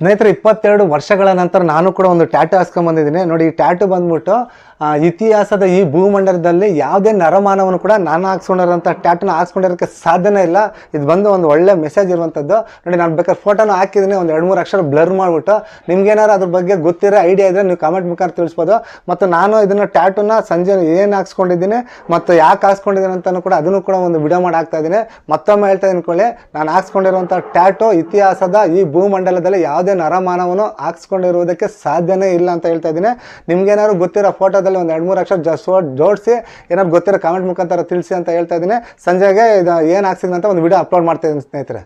ಸ್ನೇಹಿತರೆ 22 ವರ್ಷಗಳ ನಂತರ ನಾನು ಕೂಡ ಒಂದು ಟ್ಯಾಟೂ ಹಾಕ್ಸ್ಕೊಂಡ್ಬಂದಿದ್ದೀನಿ. ನೋಡಿ, ಈ ಟ್ಯಾಟೂ ಬಂದ್ಬಿಟ್ಟು ಇತಿಹಾಸದ ಈ ಭೂಮಂಡಲದಲ್ಲಿ ಯಾವುದೇ ನರಮಾನವನು ಕೂಡ ನಾನು ಹಾಕ್ಸ್ಕೊಂಡಿರೋಂಥ ಟ್ಯಾಟೂನ ಹಾಕ್ಸ್ಕೊಂಡಿರೋಕ್ಕೆ ಸಾಧ್ಯನೇ ಇಲ್ಲ. ಇದು ಬಂದು ಒಂದು ಒಳ್ಳೆ ಮೆಸೇಜ್ ಇರುವಂಥದ್ದು. ನೋಡಿ, ನಾನು ಬೇಕಾದ್ರೆ ಫೋಟೋನ ಹಾಕಿದ್ದೀನಿ, ಒಂದು 2-3 ಅಕ್ಷರ ಬ್ಲರ್ ಮಾಡಿಬಿಟ್ಟು. ನಿಮ್ಗೇನಾರು ಅದ್ರ ಬಗ್ಗೆ ಗೊತ್ತಿರೋ ಐಡಿಯಾ ಇದ್ದರೆ ನೀವು ಕಮೆಂಟ್ ಮುಖಾಂತರ ತಿಳಿಸ್ಬೋದು. ಮತ್ತು ನಾನು ಇದನ್ನು ಟ್ಯಾಟೂನ ಸಂಜೆ ಏನು ಹಾಕ್ಸ್ಕೊಂಡಿದ್ದೀನಿ ಮತ್ತು ಯಾಕೆ ಹಾಕ್ಸ್ಕೊಂಡಿದ್ದೀನಿ ಅಂತಲೂ ಕೂಡ ಅದನ್ನು ಕೂಡ ಒಂದು ವಿಡಿಯೋ ಮಾಡಿ ಹಾಕ್ತಾಯಿದ್ದೀನಿ. ಮತ್ತೊಮ್ಮೆ ಹೇಳ್ತಾ ಇದ್ಕೊಳ್ಳಿ, ನಾನು ಹಾಕ್ಸ್ಕೊಂಡಿರುವಂಥ ಟ್ಯಾಟೂ ಇತಿಹಾಸದ ಈ ಭೂಮಂಡಲದಲ್ಲಿ ಯಾವುದೇ ನರಮಾನವನು ಹಾಕ್ಸ್ಕೊಂಡಿರುವುದಕ್ಕೆ ಸಾಧ್ಯನೇ ಇಲ್ಲ ಅಂತ ಹೇಳ್ತಾ ಇದ್ದೀನಿ. ನಿಮ್ಗೇನಾದ್ರು ಗೊತ್ತಿರೋ ಫೋಟೋದಲ್ಲಿ ಒಂದು 2-3 ಅಕ್ಷರ ಜೋಡಿಸಿ ಏನಾದ್ರು ಗೊತ್ತಿರೋ ಕಮೆಂಟ್ ಮುಖಾಂತರ ತಿಳಿಸಿ ಅಂತ ಹೇಳ್ತಾ ಇದ್ದೀನಿ. ಸಂಜೆಗೆ ಇದು ಏನು ಹಾಕ್ಸಿದ್ದೀನಿ ಅಂತ ಒಂದು ವಿಡಿಯೋ ಅಪ್ಲೋಡ್ ಮಾಡ್ತಾ ಇದ್ದೀನಿ ಸ್ನೇಹಿತರೆ.